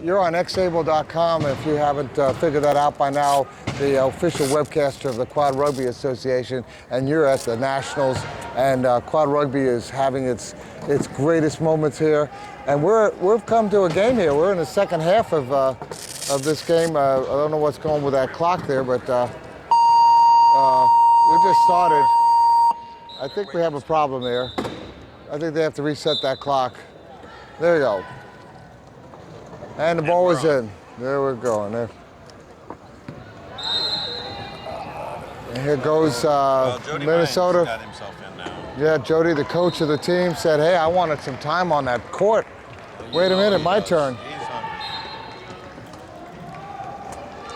you're on xable.com. If you haven't figured that out by now, the official webcaster of the Quad Rugby Association, and you're at the Nationals, and Quad Rugby is having its greatest moments here. And we've come to a game here. We're in the second half of this game. I don't know what's going with that clock there, but we just started. I think we have a problem there. I think they have to reset that clock. There you go. And the ball is in. There we're going. There. And here goes Minnesota. Got himself in now. Yeah, Jody, the coach of the team, said, hey, I wanted some time on that court. Wait a minute, my turn.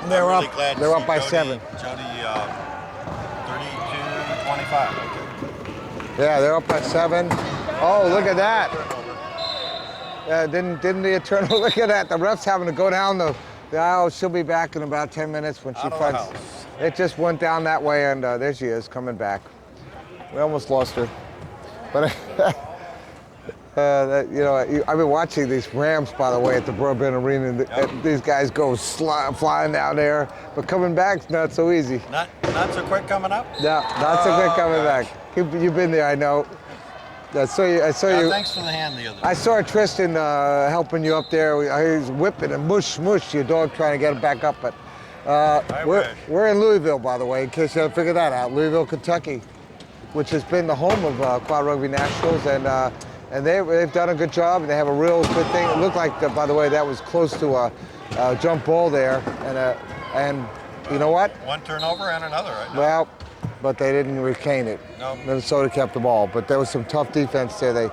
They're up. They're up by Jody, 7. Jody, 32-25. Yeah, they're up by 7. Oh, look at that. Didn't the turnover? Look at that. The ref's having to go down the aisle. She'll be back in about 10 minutes when she finds. It just went down that way, and there she is coming back. We almost lost her, but I've been watching these Rams, by the way, at the Broadbent Arena. And these guys go flying down there, but coming back's not so easy. Not so quick coming up. No, not so quick coming back. You've been there, I know. I saw you. Thanks for the hand the other day. I saw Tristan helping you up there. He's whipping and mush, your dog trying to get it back up. But we're in Louisville, by the way, in case you haven't figured that out. Louisville, Kentucky, which has been the home of Quad Rugby Nationals, and they've done a good job. And they have a real good thing. It looked like, by the way, that was close to a jump ball there, and you know what? One turnover and another, right? Well, but they didn't retain it. No. Minnesota kept the ball, but there was some tough defense there. The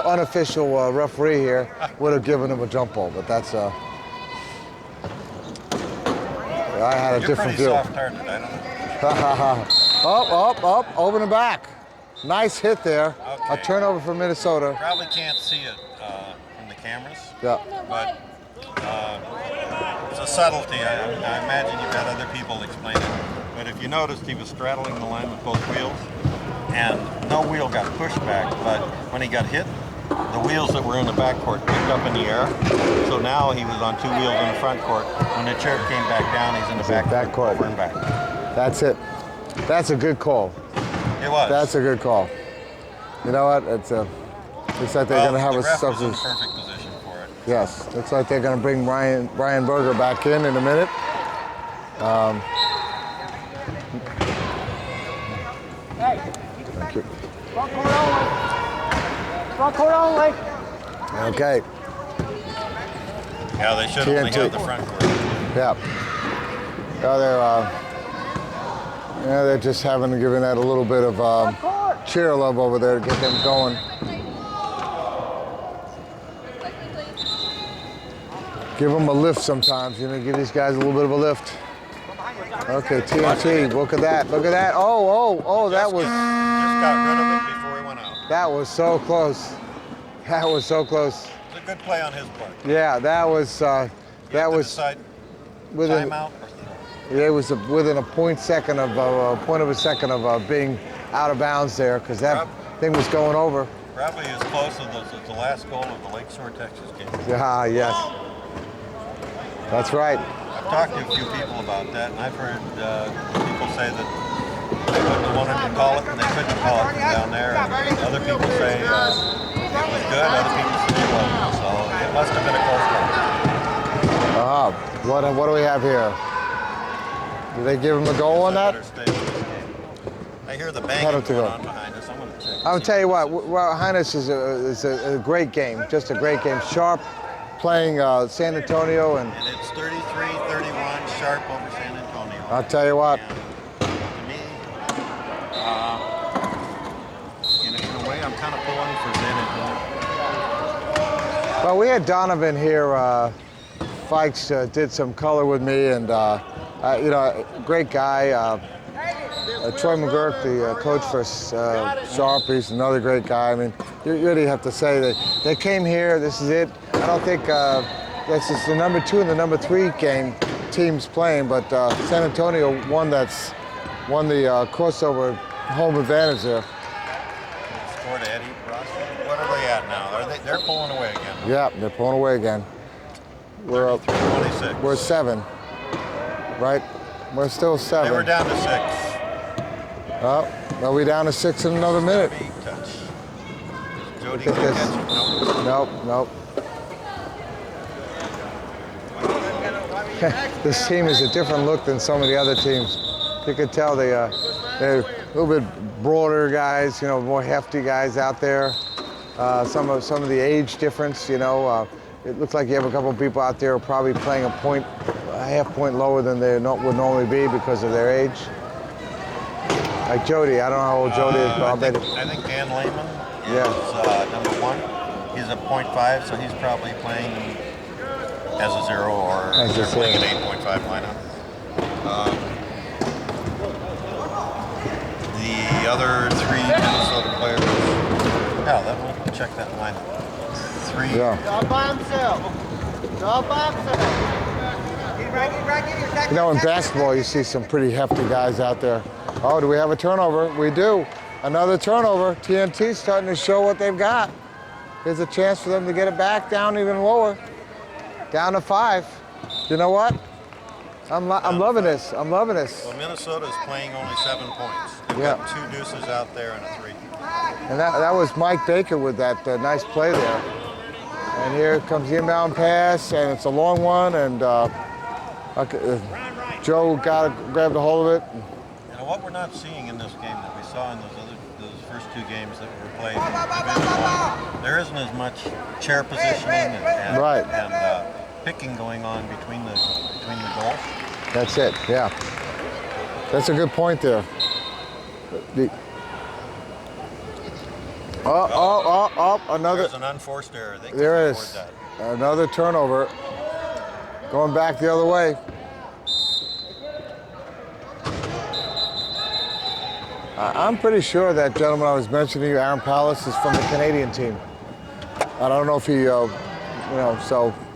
unofficial referee here would have given him a jump ball, but that's I had a different view. You're pretty soft-hearted, I don't know. Up, over the back. Nice hit there. Okay. A turnover for Minnesota. Probably can't see it from the cameras. Yeah. But it's a subtlety. I imagine you've had other people explain it. But if you noticed, he was straddling the line with both wheels, and no wheel got pushed back. But when he got hit, the wheels that were in the back court picked up in the air. So now he was on 2 wheels in the front court. When the chair came back down, he's in the back court. Over and back. That's it. That's a good call. It was. That's a good call. You know what? It's like they're going to have the a ref was in substance. perfect position for it. Yes, looks like they're going to bring Brian Berger back in a minute. Thank you. Front court only. Front court only. Okay. Yeah, they should only have the front court. Yeah. They're just giving that a little bit of cheer love over there to get them going. Give them a lift sometimes, give these guys a little bit of a lift. Okay, TNT, look at that. Oh, that was... Just got rid of it before he went out. That was so close. That was so close. It's a good play on his part. Yeah, that was within... Timeout. It was within a point of a second of being out of bounds there, because that thing was going over. Probably as close as the last goal of the Lakeshore, Texas game. Yeah, yes. That's right. I've talked to a few people about that, and I've heard people say that they wouldn't have wanted to call it, and they couldn't call it from down there. And other people say it was good, other people say it wasn't. So it must have been a close call. What do we have here? Did they give him a goal on that? I hear the banging going on behind us. I'm going to check. I'll tell you what, Highness is a great game, just a great game. Sharp playing San Antonio. And it's 33-31, Sharp over San Antonio. I'll tell you what. And to me, in a way, I'm kind of pulling for San Antonio. Well, we had Donovan here. Fikes did some color with me, and great guy. Troy McGurk, the coach for Sharp, he's another great guy. I mean, you really have to say that they came here. This is it. I don't think this is the number 2 and the number 3 game teams playing, but San Antonio won the crossover home advantage there. Scored Eddie Ross. What are they at now? They're pulling away again. Yeah, they're pulling away again. We're up. 26. We're 7. Right? We're still 7. They were down to 6. Oh, are we down to 6 in another minute? Big touch. Jody Look can at catch this. it. Nope. Nope. This team is a different look than some of the other teams. You could tell they're a little bit broader guys, more hefty guys out there. Some of the age difference, it looks like you have a couple of people out there who are probably playing a half point lower than they would normally be because of their age. Like Jody, I don't know how old Jody is, but I think Dan Lehman is Yeah. number 1. He's a .5, so he's probably playing as a 0 or As a they're playing zero. an 8.5 lineup. The other 3 Minnesota players, we'll check that lineup. 3. Yeah. All by himself. All by himself. In basketball, you see some pretty hefty guys out there. Oh, do we have a turnover? We do. Another turnover. TNT's starting to show what they've got. Here's a chance for them to get it back down even lower. Down to 5. You know what? I'm loving this. I'm loving this. Well, Minnesota is playing only 7 points. They've Yeah. got 2 deuces out there and a 3. And that was Mike Baker with that nice play there. And here comes the inbound pass, and it's a long one, and Joe grabbed a hold of it. What we're not seeing in this game that we saw in those first 2 games that were played in Division I, there isn't as much chair positioning and picking going on between the goals. That's it, yeah. That's a good point there. Another. There's an unforced error. They can There afford is. that. Another turnover. Going back the other way. I'm pretty sure that gentleman I was mentioning to you, Aaron Pallas, is from the Canadian team. I don't know if he, so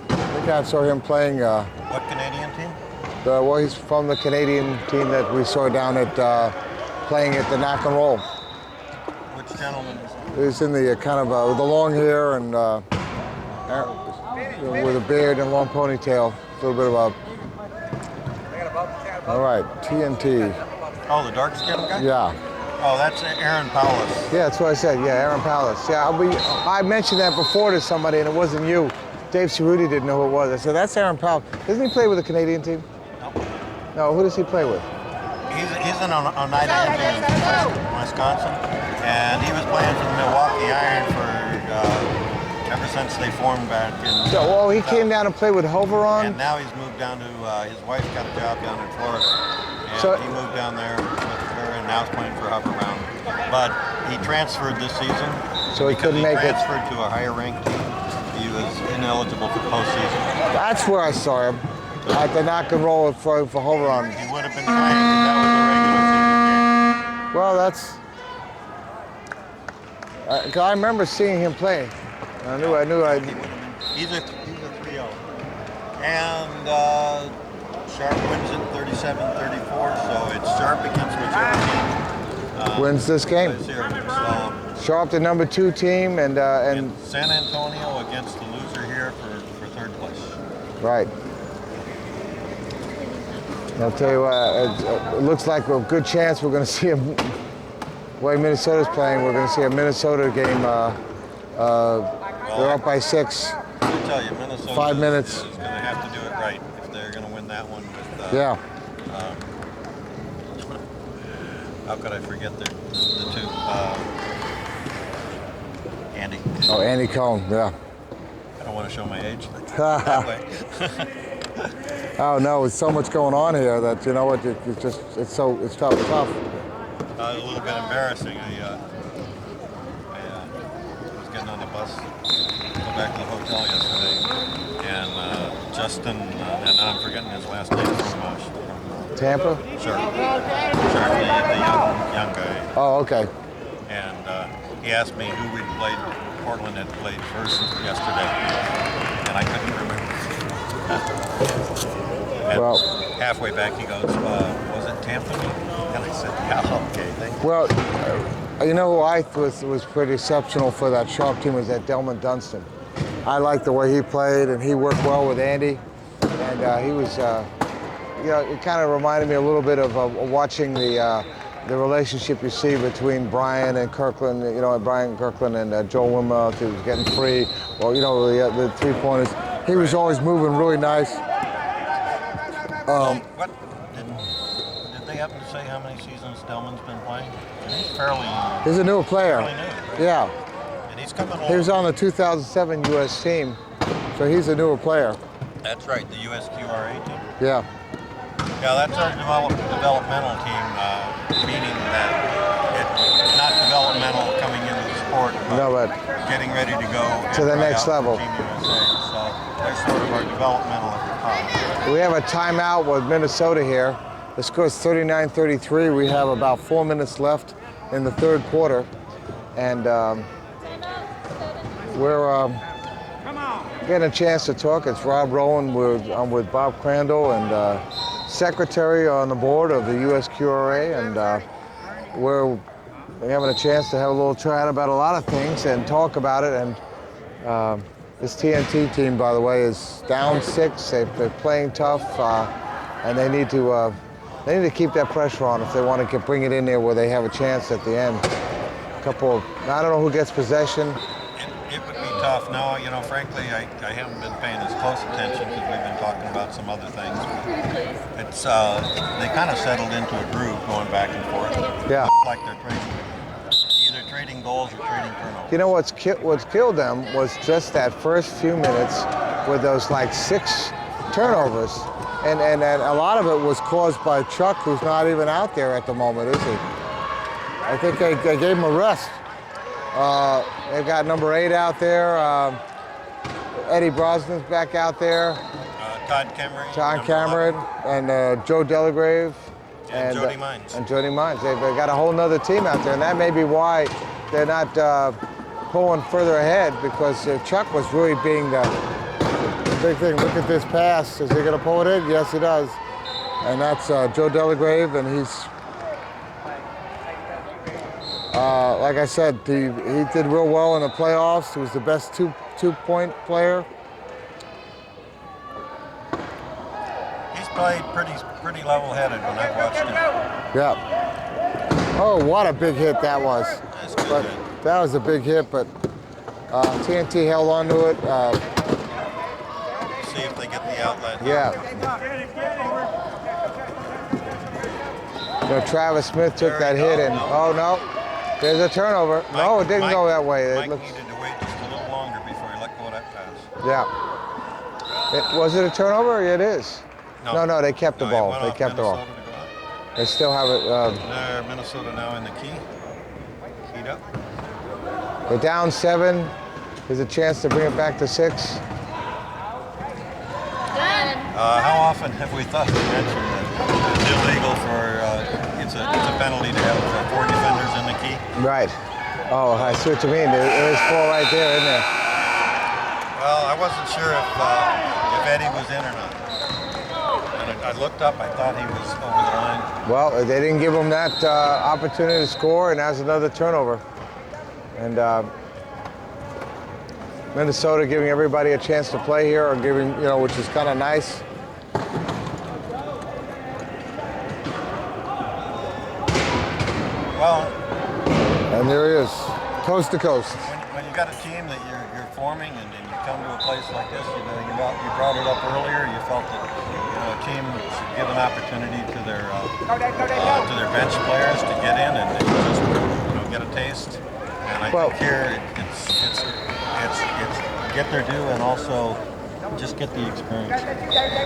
I think I saw him playing. What Canadian team? Well, he's from the Canadian team that we saw down at playing at the Knock and Roll. Which gentleman is that? He's in the kind of with the long hair and with a beard and a long ponytail. A little bit of a. All right, TNT. Oh, the dark-skinned guy? Yeah. Oh, that's Aaron Powell. Yeah, that's what I said. Yeah, Aaron Pallas. Yeah, I mentioned that before to somebody, and it wasn't you. Dave Cerruti didn't know who it was. I said, that's Aaron Powell. Doesn't he play with the Canadian team? No, who does he play with? He's an Oneida Indian in Wisconsin, and he was playing for the Milwaukee Iron for ever since they formed back in. So, well, he came down to play with Hoveron. And now he's moved down to his wife got a job down in Florida, and So- he moved down there with her, and now he's playing for Hoveron. But he transferred this season. So he couldn't make He it. transferred to a higher ranked team. He was ineligible for postseason. That's where I saw him at the Knock and Roll for Hoveron. He would have been fine if that was a regular season game. Well, that's. 'Cause I remember seeing him play. I knew. He would have been. He's a 3-0. And Sharp wins it 37-34, so it's Sharp against whichever team Wins this game. plays here. So Sharp, the number 2 team, and it's San Antonio against the loser here for 3rd place. right. I'll tell you what, it looks like a good chance we're going to see the way Minnesota's playing. We're going to see a Minnesota game. They're up by 6. I tell you, Minnesota 5 minutes. is going to have to do it right if they're going to win that one. With, Yeah. How could I forget the 2? Andy. Oh, Andy Cohen. Yeah. I don't want to show my age that way. Oh no, there's so much going on here that you know what? It's tough. A little bit embarrassing. I was getting on the bus, go back to the hotel yesterday, and Justin, and I'm forgetting his last name from Tampa? Sure, the young guy. Oh, okay. And he asked me who we played. Portland had played first yesterday, and I couldn't remember. And Well, halfway back, he goes, "Was it Tampa?" And I said, "Yeah, okay, thank you." well, You know who I was pretty exceptional for that Sharp team was that Delman Dunstan. I liked the way he played, and he worked well with Andy. And he was, you know, it kind of reminded me a little bit of watching the relationship you see between Brian and Kirkland, you know, Brian Kirkland and Joel Wimmer, who was getting free, or, you know, the three-pointers. He was always moving really nice. What did they happen to say how many seasons Delman's been playing? He's fairly. He's a newer player. Fairly new. Yeah. And he's coming along. He was on the 2007 U.S. team, so he's a newer player. That's right, the USQRA team. Yeah. Yeah, that's our developmental team, meaning that it's not developmental coming into the sport, but getting ready to go to the next level. Team USA. So they're sort of our developmental at the top. We have a timeout with Minnesota here. The score is 39-33. We have about 4 minutes left in the third quarter, and we're getting a chance to talk. It's Rob Rowan. I'm with Bob Crandall and secretary on the board of the USQRA, and we're having a chance to have a little chat about a lot of things and talk about it. And this TNT team, by the way, is down 6. They're playing tough, and they need to keep that pressure on if they want to bring it in there where they have a chance at the end. I don't know who gets possession. It would be tough. No, you know, frankly, I haven't been paying as close attention because we've been talking about some other things. But it's they kind of settled into a groove going back and forth. Yeah. It looks like they're either trading goals or trading turnovers. You know what's killed them was just that first few minutes with those like 6 turnovers, and a lot of it was caused by Chuck, who's not even out there at the moment, is he? I think they gave him a rest. They've got number 8 out there. Eddie Brosnan's back out there. Todd Cameron, and Joe Delagrave. And Jody Mines. And Jody Mines. They've got a whole nother team out there, and that may be why they're not pulling further ahead, because Chuck was really being the big thing. Look at this pass. Is he going to pull it in? Yes, he does. And that's Joe Delagrave, and he's, like I said, he did real well in the playoffs. He was the best two-point player. He's played pretty level-headed when I've watched him. Yeah. Oh, what a big hit that was. That's good. But that was a big hit, but TNT held on to it. See if they get the outlet. Yeah. You know, Travis Smith took that hit, and oh no, there's a turnover. No, it didn't go that way. Mike needed to wait just a little longer before he let go of that pass. Yeah. Was it a turnover? Yeah, it is. No, they kept the ball. They kept the ball. They still have it. Minnesota now in the key. Keyed up. They're down 7. There's a chance to bring it back to 6. How often have we thought to mention that it's illegal for it's a penalty to have 4 defenders in the key? Right. Oh, I see what you mean. There's 4 right there, isn't there? Well, I wasn't sure if Eddie was in or not. And I looked up. I thought he was over the line. Well, they didn't give him that opportunity to score, and that's another turnover. And Minnesota giving everybody a chance to play here, or giving, you know, which is kind of nice. Well, and there he is, coast to coast. When you got a team that you're forming, and you come to a place like this, you brought it up earlier. You felt that a team should give an opportunity to their bench players to get in and just get a taste. And I think here it's get their due and also just get the experience.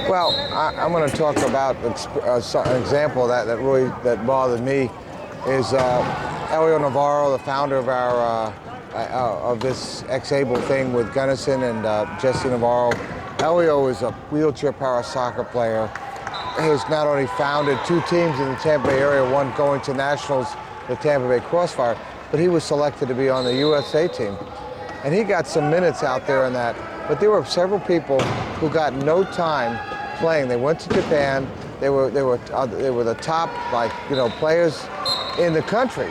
Well, I'm going to talk about an example of that bothered me is Elio Navarro, the founder of our of this ex-able thing with Gunnison and Jesse Navarro. Elio is a wheelchair power soccer player. He's not only founded 2 teams in the Tampa Bay area, one going to nationals, the Tampa Bay Crossfire, but he was selected to be on the USA team. And he got some minutes out there in that, but there were several people who got no time playing. They went to Japan. They were the top, players in the country.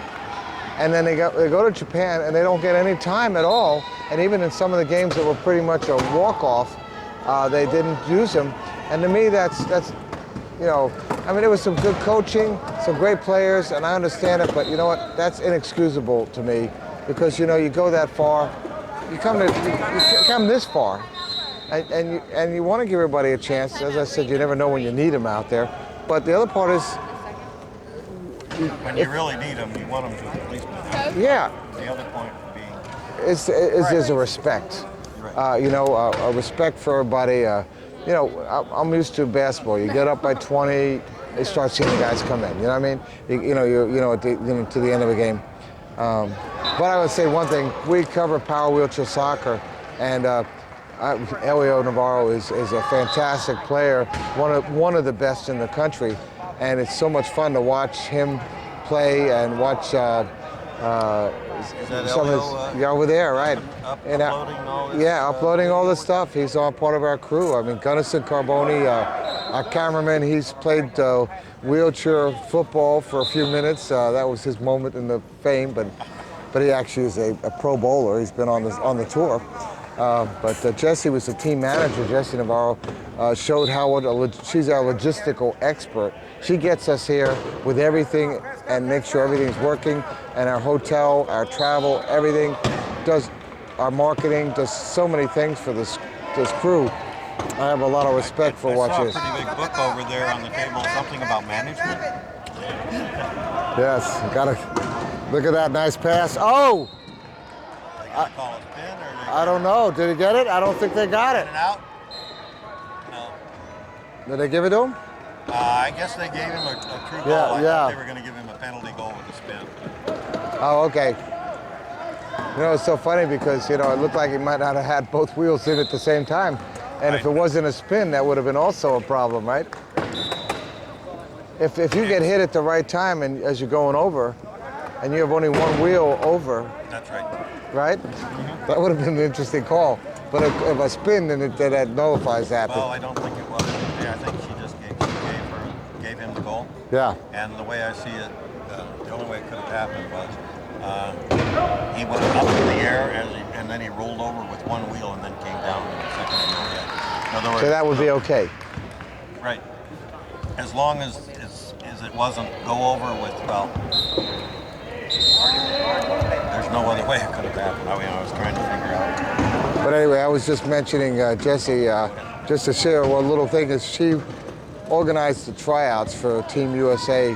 and then they go to Japan and they don't get any time at all. And even in some of the games that were pretty much a walk-off, they didn't use them. And to me, that's you know, I mean, there was some good coaching, some great players, and I understand it, but you know what? That's inexcusable to me because, you know, you go that far, you come this far, and you want to give everybody a chance. As I said, you never know when you need them out there. But the other part is, when you really need them, you want them to at least be there. yeah, The other point being, is there's a respect. You know, a respect for everybody. You know, I'm used to basketball. You get up by 20, they start seeing the guys come in. You know what I mean? You know, to the end of the game. But I would say one thing: we cover power wheelchair soccer, and Elio Navarro is a fantastic player, one of the best in the country, and it's so much fun to watch him play and watch. is that Some of Elio, his, over there, right? uploading all this? Yeah, uploading all this stuff. He's all part of our crew. I mean, Gunnison Carboni, our cameraman, he's played wheelchair football for a few minutes. That was his moment in the fame, but he actually is a pro bowler. He's been on the tour. But Jessie was the team manager. Jessie Navarro showed how she's our logistical expert. She gets us here with everything and makes sure everything's working. And our hotel, our travel, everything, does our marketing, does so many things for this crew. I have a lot of respect for what she is. I saw a pretty big book over there on the table, something about management. Yes, gotta look at that nice pass. Oh! They gonna call a spin or I don't know. Did he get it? I don't think they got it. it out? No. Did they give it to him? I guess they gave him a true goal. Yeah, I yeah. thought they were going to give him a penalty goal with a spin. Oh, okay. You know, it's so funny because, you know, it looked like he might not have had both wheels in at the same time. And if it wasn't a spin, that would have been also a problem, right? If you get hit at the right time and as you're going over, and you have only one wheel over. That's right. Right? Mm-hmm. That would have been an interesting call. But if a spin, then that nullifies that. Well, I don't think it was. Yeah, I think she just gave him the goal. Yeah. And the way I see it, the only way it could have happened was he went up in the air and then he rolled over with one wheel and then came down in the second wheel. Yeah. In other words, So that would be okay. Right. As long as it wasn't go over with, well, there's no other way it could have happened. I was trying to figure out. But anyway, I was just mentioning Jessie, just to share one little thing, is she organized the tryouts for Team USA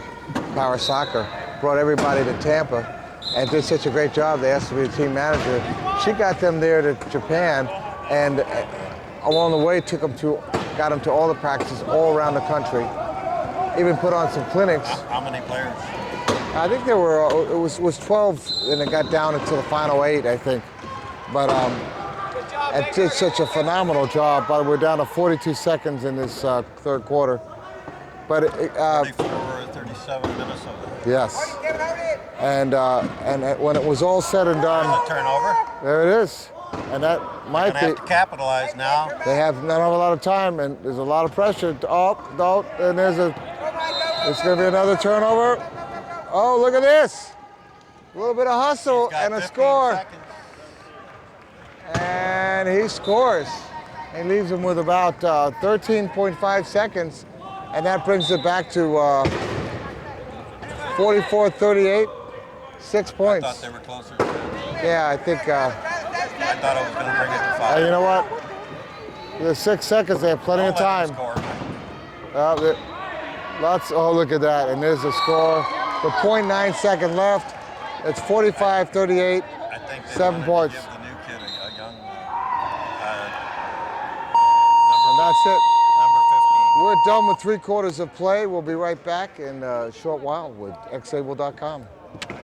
Power Soccer, brought everybody to Tampa, and did such a great job. They asked her to be the team manager. She got them there to Japan, and along the way got them to all the practices all around the country. Even put on some clinics. How many players? I think there were, it was 12, and it got down into the final 8, I think. But it did such a phenomenal job. But we're down to 42 seconds in this third quarter. But 37 Minnesota. Yes. And when it was all said and done, There's a turnover. there it is. And that might Gonna have to capitalize now. They have not have a lot of time, and there's a lot of pressure. And it's going to be another turnover. Oh, look at this. A little bit of hustle and a 15 score. seconds. And he scores. He leaves him with about 13.5 seconds, and that brings it back to 44-38, 6 points. I thought they were closer. Yeah, I think. I thought I was going to bring it to 5. You know what? There's 6 seconds. They have plenty of time. Oh, look at that. And there's a score. With 0.9 second left. It's 45-38, 7 points. Give the new kid a young And that's it. number 15. We're done with 3 quarters of play. We'll be right back in a short while with xable.com.